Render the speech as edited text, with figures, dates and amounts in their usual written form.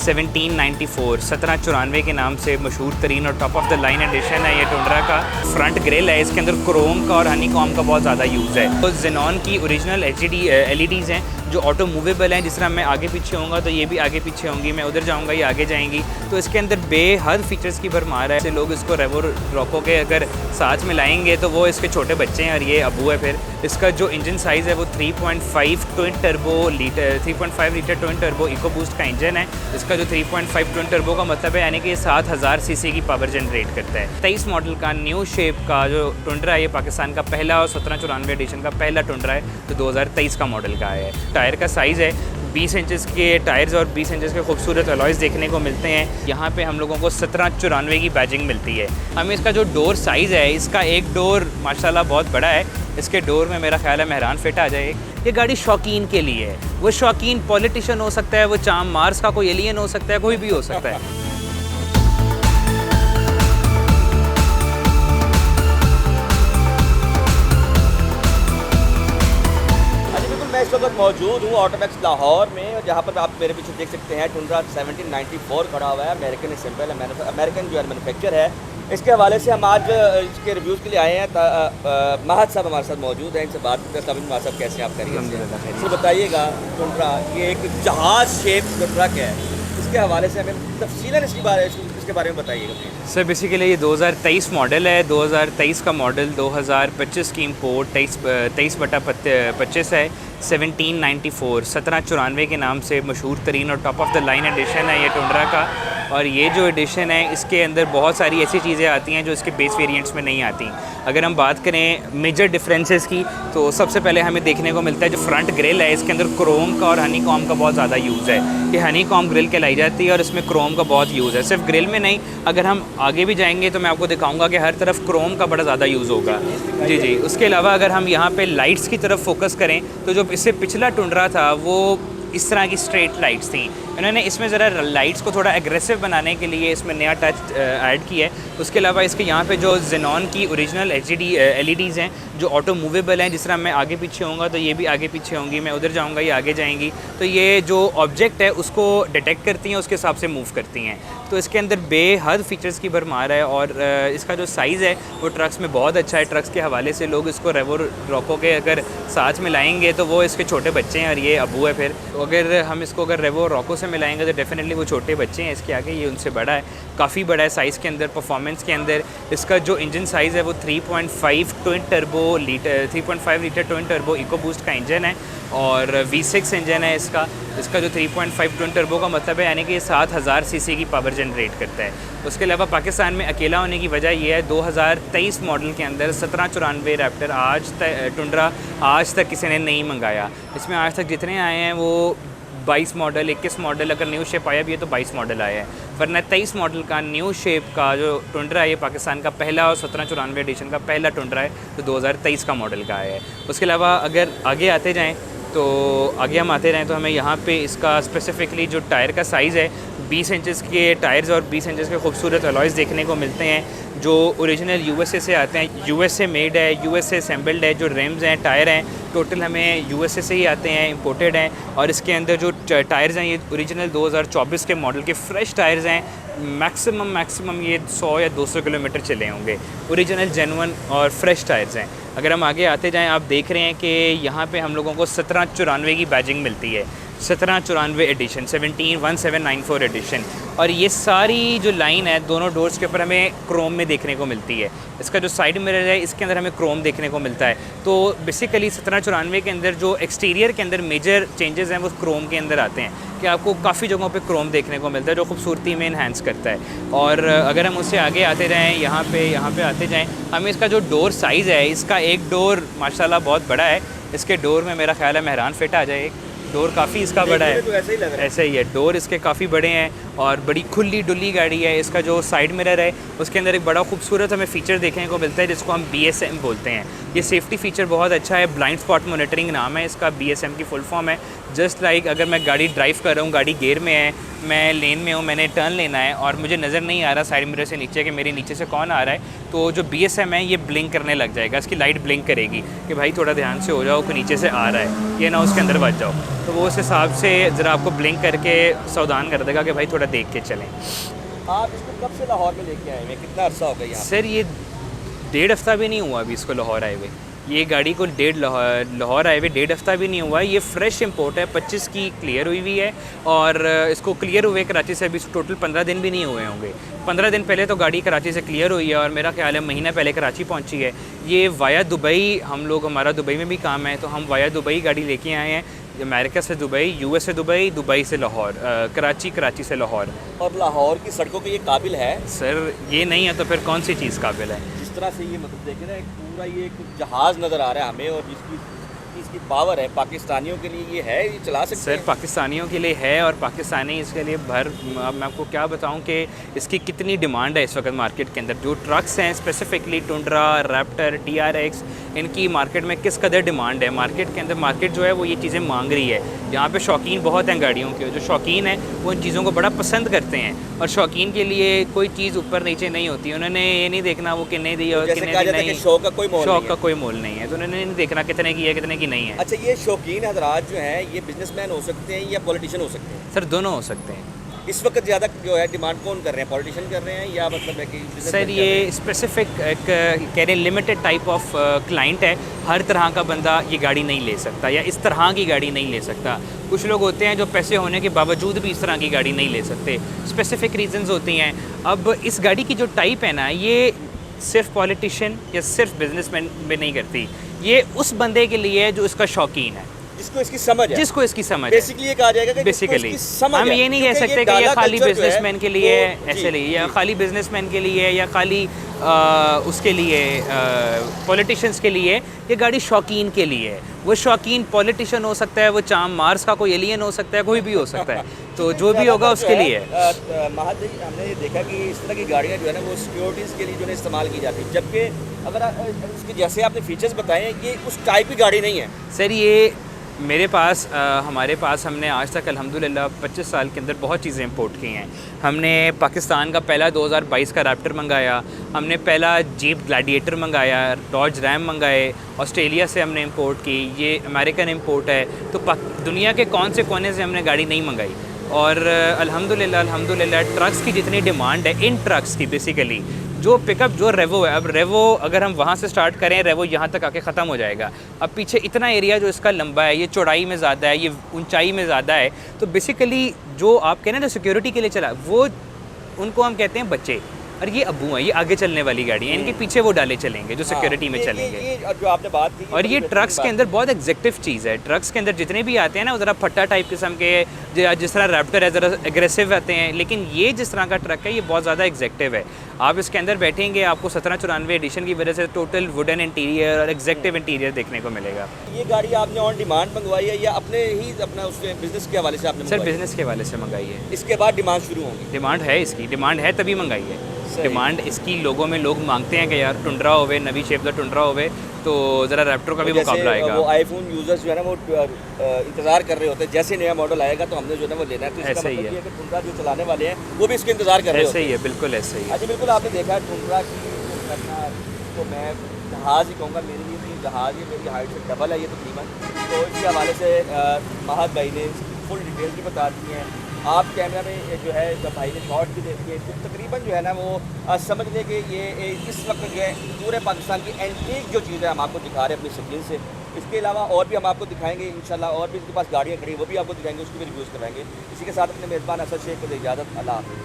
1794 1794 के नाम से मशहूर तरीन और top of the line edition है ये टुंड्रा का। फ्रंट ग्रिल है, इसके अंदर क्रोम का और हनी कॉम का बहुत ज़्यादा यूज़ है। तो जेनॉन की ओरिजिनल LEDs हैं जो ऑटो मूवेबल हैं। जिस तरह मैं आगे पीछे होऊंगा तो ये भी आगे पीछे होंगी, मैं उधर जाऊंगा ये आगे जाएंगी। तो इसके अंदर बेहद फीचर्स की भरमार है। लोग इसको रेवो रॉको के अगर साथ में लाएंगे तो वो इसके छोटे बच्चे हैं और ये अबू है। फिर इसका जो इंजन साइज़ है वो 3.5 litre twin turbo EcoBoost का इंजन है। इसका जो 3.5 ट्विन टर्बो का मतलब है यानी कि 7000 सीसी की पावर जनरेट करता है। 23 मॉडल का न्यू शेप का जो टुंड्रा है ये पाकिस्तान का पहला और 1794 एडिशन का पहला टुंड्रा है जो 2023 का मॉडल का है। टायर का साइज़ है 20 इंचज़ के टायर्स और 20 इंचज़ के खूबसूरत अलॉयज़ देखने को मिलते हैं। यहाँ पे हम लोगों को 1794 की बैजिंग मिलती है। हमें इसका जो डोर साइज़ है, इसका एक डोर माशाल्लाह बहुत बड़ा है। इसके डोर में मेरा ख्याल है मेहरान फिट आ जाए। ये गाड़ी शौकीन के लिए है। वो शौकीन पॉलिटिशियन हो सकता है, वो चाम मार्स का कोई एलियन हो सकता है, कोई भी हो सकता है। मैं इस वक्त मौजूद हूँ ऑटोमैक्स लाहौर में, जहाँ पर आप मेरे पीछे देख सकते हैं टुंड्रा 1794 खड़ा हुआ है। अमेरिकन असेंबल है, अमेरिकन जो है मैनुफैक्चर है। इसके हवाले से हम आज इसके रिव्यूज़ के लिए आए हैं। महद साहब हमारे साथ मौजूद हैं, इनसे बात करते हैं। महद साहब कैसे आप करिए तो बताइएगा। टुंड्रा ये एक जहाज़ शेप जो ट्रक है, इसके हवाले से हमें तफसीलन इसके बारे में बताइएगा प्लीज़। सर बेसिकली ये 2023 मॉडल है। 2023 का मॉडल 2025 की इम्पोर्ट 23/25 है। 1794 1794 के नाम से मशहूर तरीन और top of the line edition है ये टुंड्रा का। और ये जो एडिशन है इसके अंदर बहुत सारी ऐसी चीज़ें आती हैं जो इसके बेस वेरिएंट्स में नहीं आती। अगर हम बात करें मेजर डिफरेंसेस की तो सबसे पहले हमें देखने को मिलता है जो फ्रंट ग्रिल है, इसके अंदर क्रोम का और हनी कॉम का बहुत ज़्यादा यूज़ है। ये हनी कॉम ग्रिल कहलाई जाती है और इसमें क्रोम का बहुत यूज़ है। सिर्फ ग्रिल में नहीं, अगर हम आगे भी जाएंगे तो मैं आपको दिखाऊंगा कि हर तरफ क्रोम का बड़ा ज़्यादा यूज़ होगा। जी जी। उसके अलावा अगर हम यहाँ पे लाइट्स की तरफ फोकस करें तो जो इससे पिछला टुंड्रा था वो इस तरह की स्ट्रेट लाइट्स थी। इन्होंने इसमें ज़रा लाइट्स को थोड़ा एग्रेसिव बनाने के लिए इसमें नया टच ऐड किया है। उसके अलावा इसके यहाँ पे जो जेनॉन की ओरिजिनल LEDs हैं जो ऑटो मूवेबल हैं। जिस तरह मैं आगे पीछे होऊंगा तो ये भी आगे पीछे होंगी, मैं उधर जाऊंगा ये आगे जाएंगी। तो ये जो ऑब्जेक्ट है उसको डिटेक्ट करती हैं, उसके हिसाब से मूव करती हैं। तो इसके अंदर बेहद फीचर्स की भरमार है। और इसका जो साइज़ है वो ट्रक्स में बहुत अच्छा है। ट्रक्स के हवाले से लोग इसको रेवो रॉको के अगर साथ में लाएंगे तो वो इसके छोटे बच्चे हैं और ये अबू है। फिर अगर हम इसको अगर रेवो रॉको से मिलाएंगे तो डेफिनेटली वो छोटे बच्चे हैं इसके आगे, ये उनसे बड़ा है, काफ़ी बड़ा है साइज़ के अंदर। परफॉर्मेंस के अंदर इसका जो इंजन साइज़ है वो 3.5 litre twin turbo EcoBoost का इंजन है और V6 इंजन है इसका। इसका जो 3.5 ट्विन टर्बो का मतलब है यानी कि 7000 सीसी की पावर जनरेट करता है। उसके अलावा पाकिस्तान में अकेला होने की वजह यह है 2023 मॉडल के अंदर 1794 रैप्टर टुंड्रा आज तक किसी ने नहीं मंगाया। इसमें आज तक जितने आए हैं वो 22 मॉडल 21 मॉडल, अगर न्यू शेप आया भी है तो 22 मॉडल आया है। वरना 23 मॉडल का न्यू शेप का जो टुंड्रा है ये पाकिस्तान का पहला और 1794 एडिशन का पहला टुंड्रा है जो 2023 का मॉडल का आया है। उसके अलावा अगर आगे आते जाएँ तो हमें यहाँ पे इसका स्पेसिफ़िकली जो टायर का साइज़ है 20 इंचज़ के टायर्स और 20 इंचज़ के खूबसूरत अलॉयज़ देखने को मिलते हैं जो ओरिजिनल USA से आते हैं। USA मेड है, USA असेंबल्ड है। जो रिम्स हैं, टायर हैं, टोटल हमें USA से ही आते हैं, इंपोर्टेड हैं। और इसके अंदर जो टायर्स हैं ये ओरिजिनल 2024 के मॉडल के फ्रेश टायर्स हैं। मैक्सिमम ये 100 या 200 किलोमीटर चले होंगे। ओरिजिनल जेन्युइन और फ्रेश टायर्स हैं। अगर हम आगे आते जाएँ आप देख रहे हैं कि यहाँ पे हम लोगों को 1794 की बैजिंग मिलती है। 1794 एडिशन 1794 एडिशन। और ये सारी जो लाइन है दोनों डोर्स के ऊपर हमें क्रोम में देखने को मिलती है। इसका जो साइड मिरर है इसके अंदर हमें क्रोम देखने को मिलता है। तो बेसिकली 1794 के अंदर जो एक्सटीरियर के अंदर मेजर चेंजेस हैं वो क्रोम के अंदर आते हैं कि आपको काफ़ी जगहों पे क्रोम देखने को मिलता है जो खूबसूरती में इन्हांस करता है। और अगर हम उससे आगे आते जाएँ यहाँ पे आते जाएँ, हमें इसका जो डोर साइज़ है, इसका एक डोर माशाल्लाह बहुत बड़ा है। इसके डोर में मेरा ख्याल है मेहरान फिट आ जाए। डोर काफ़ी इसका बड़ा है, तो ऐसे ही है। डोर इसके काफ़ी बड़े हैं और बड़ी खुली डुली गाड़ी है। इसका जो साइड मिरर है उसके अंदर एक बड़ा खूबसूरत हमें फ़ीचर देखने को मिलता है जिसको हम BSM बोलते हैं। ये सेफ्टी फ़ीचर बहुत अच्छा है। ब्लाइंड स्पॉट मॉनिटरिंग नाम है इसका, BSM की फुल फॉर्म है। जस्ट लाइक अगर मैं गाड़ी ड्राइव कर रहा हूँ, गाड़ी गियर में है, मैं लेन में हूँ, मैंने टर्न लेना है और मुझे नज़र नहीं आ रहा साइड मिरर से नीचे कि मेरे नीचे से कौन आ रहा है, तो जो BSM है ये ब्लिंक करने लग जाएगा। इसकी लाइट ब्लिंक करेगी कि भाई थोड़ा ध्यान से हो जाओ, कोई नीचे से आ रहा है, ये ना उसके अंदर बच जाओ। तो वो उस हिसाब से ज़रा आपको ब्लिंक करके सावधान कर देगा कि भाई थोड़ा देख के चलें। आप इसको कब से लाहौर में लेके आए हैं, कितना अर्सा हो गया यहाँ? सर ये 1.5 हफ़्ता भी नहीं हुआ अभी इसको लाहौर आए हुए। ये गाड़ी को लाहौर आए हुए 1.5 हफ़्ता भी नहीं हुआ। ये फ्रेश इंपोर्ट है, 25 की क्लियर हुई हुई है और इसको क्लियर हुए कराची से अभी टोटल 15 दिन भी नहीं हुए होंगे। 15 दिन पहले तो गाड़ी कराची से क्लियर हुई है और मेरा ख्याल है महीना पहले कराची पहुंची है। ये वाया दुबई, हम लोग, हमारा दुबई में भी काम है तो हम वाया दुबई गाड़ी लेके आए हैं। अमेरिका से दुबई, यूएस से दुबई, दुबई से लाहौर, कराची, कराची से लाहौर। और लाहौर की सड़कों पे ये काबिल है? सर ये नहीं है तो फिर कौन सी चीज़ काबिल है? जिस तरह से ये मतलब देखें ना, एक पूरा ये एक जहाज़ नज़र आ रहा है हमें, और जिसकी इसकी पावर है, पाकिस्तानियों के लिए ये है, ये चला सकते सर हैं। पाकिस्तानियों के लिए है और पाकिस्तानी इसके लिए अब मैं आपको क्या बताऊं कि इसकी कितनी डिमांड है इस वक्त मार्केट के अंदर। जो ट्रक्स हैं स्पेसिफिकली टुंड्रा, रैप्टर, TRX, इनकी मार्केट में किस कदर डिमांड है मार्केट के अंदर। मार्केट जो है वो ये चीज़ें मांग रही है। यहाँ पे शौकीन बहुत हैं गाड़ियों के, जो शौकीन हैं वो इन चीज़ों को बड़ा पसंद करते हैं और शौकीन के लिए कोई चीज़ ऊपर नीचे नहीं होती। उन्होंने ये नहीं देखना वो कितने दी और कितने की नहीं, शौक का कोई मोल नहीं है। शौक का कोई मोल नहीं है, तो उन्होंने नहीं देखना कितने की है कितने की नहीं है। अच्छा, ये शौकीन हजरात जो हैं ये बिजनेसमैन हो सकते हैं या पॉलिटिशियन हो सकते हैं? सर दोनों हो सकते हैं। इस वक्त ज़्यादा जो है डिमांड कौन कर रहे हैं, पॉलिटिशियन कर रहे हैं या मतलब है कि businessman सर कर ये रहे हैं? स्पेसिफिक कह रहे लिमिटेड टाइप ऑफ क्लाइंट है। हर तरह का बंदा ये गाड़ी नहीं ले सकता या इस तरह की गाड़ी नहीं ले सकता। कुछ लोग होते हैं जो पैसे होने के बावजूद भी इस तरह की गाड़ी नहीं ले सकते, स्पेसिफिक रीजंस होती हैं। अब इस गाड़ी की जो टाइप है ना, ये सिर्फ पॉलिटिशियन या सिर्फ बिजनेसमैन में नहीं करती, ये उस बंदे के लिए है जो इसका शौकीन है, जिसको इसकी समझ है, जिसको इसकी समझ है। बेसिकली ये कहा जाएगा कि बेसिकली समझ हम है। ये नहीं कह क्योंकि सकते कि ये डाला खाली culture जो है, बिजनेसमैन के लिए है वो- ऐसे जी, लिए, या जी। खाली बिजनेसमैन के लिए या खाली उसके लिए पॉलिटिशियंस के लिए। ये गाड़ी शौकीन के लिए है। वो शौकीन पॉलिटिशियन हो सकता है, वो चाम मार्स का कोई एलियन हो सकता है, कोई भी हो सकता है, तो जो भी होगा उसके लिए है। महद जी, हमने ये देखा कि इस तरह की गाड़ियाँ जो है ना वो सिक्योरिटीज़ के लिए जो है इस्तेमाल की जाती है, जबकि अगर इसके जैसे आपने फीचर्स बताए ये उस टाइप की गाड़ी नहीं है। सर ये मेरे पास हमारे पास हमने आज तक अल्हम्दुलिल्लाह 25 साल के अंदर बहुत चीज़ें इंपोर्ट की हैं। हमने पाकिस्तान का पहला 2022 का रैप्टर मंगाया, हमने पहला जीप ग्लैडिएटर मंगाया, डॉज रैम मंगाए, ऑस्ट्रेलिया से हमने इंपोर्ट की, ये अमेरिकन इंपोर्ट है। तो दुनिया के कौन से कोने से हमने गाड़ी नहीं मंगाई। और अल्हम्दुलिल्लाह ट्रक्स की जितनी डिमांड है, इन ट्रक्स की बेसिकली जो पिकअप जो रेवो है, अब रेवो अगर हम वहाँ से स्टार्ट करें, रेवो यहाँ तक आके ख़त्म हो जाएगा। अब पीछे इतना एरिया जो इसका लंबा है, ये चौड़ाई में ज़्यादा है, ये ऊंचाई में ज़्यादा है, तो बेसिकली जो आप कह रहे हैं ना सिक्योरिटी के लिए चला, वो उनको हम कहते हैं बच्चे, और ये अब्बू हैं, ये आगे चलने वाली गाड़ी है, इनके पीछे वो डाले चलेंगे जो सिक्योरिटी में चलेंगे। ये जो आपने बात की, और ये ट्रक्स के अंदर बहुत एग्जेक्टिव चीज़ है। ट्रक्स के अंदर जितने भी आते हैं ना, वो ज़रा फट्टा टाइप किस्म के, जिस तरह रैप्टर है ज़रा एग्रेसिव आते हैं, लेकिन ये जिस तरह का ट्रक है ये बहुत ज़्यादा एग्जेक्टिव है। आप इसके अंदर बैठेंगे, आपको 1794 एडिशन की वजह से टोटल वुडन इंटीरियर और एग्जेक्टिव इंटीरियर देखने को मिलेगा। ये गाड़ी आपने ऑन डिमांड मंगवाई है या अपने ही अपना उसके बिजनेस के हवाले से आपने सर मंगवाई है? बिज़नेस के हवाले से मंगाई है। इसके बाद डिमांड शुरू होंगी? डिमांड है, इसकी डिमांड है तभी मंगाई है। डिमांड इसकी लोगों में लोग मांगते हैं कि यार टुंड्रा होवे, नवी शेप का टुंड्रा होवे, तो ज़रा रैप्टर का भी मुकाबला आएगा। वो आईफोन यूजर्स जो है ना वो इंतजार कर रहे होते हैं, जैसे नया मॉडल आएगा तो हमने जो है ना वो लेना है। तो इसका ऐसा ही मतलब है। ये है कि टुंड्रा जो चलाने वाले हैं वो भी इसके इंतजार कर रहे ऐसे होते ही है, बिल्कुल ऐसे ही हैं। है। अच्छा, बिल्कुल आपने देखा है टुंड्रा की अपना, तो मैं जहाज़ ही कहूँगा, मेरे लिए तो ये जहाज़ ही मेरी हाइट से डबल है ये तकरीबन। तो इसके हवाले से महद भाई ने फुल डिटेल भी बता दी हैं। आप कैमरा में जो है जब भाई ने शॉर्ट भी दे दिए, तो तकरीबन जो है ना वो समझ लें कि ये इस वक्त जो है पूरे पाकिस्तान की एंटीक जो चीज़ है हम आपको दिखा रहे हैं अपनी स्क्रीन से। इसके अलावा और भी हम आपको दिखाएंगे इंशाल्लाह, और भी इनके पास गाड़ियाँ खड़ी वो भी आपको दिखाएंगे, उसकी भी रिव्यूज़ कराएंगे। इसी के साथ अपने मेज़बान असद शेख को इजाज़त, अल्लाह हाफ़िज़।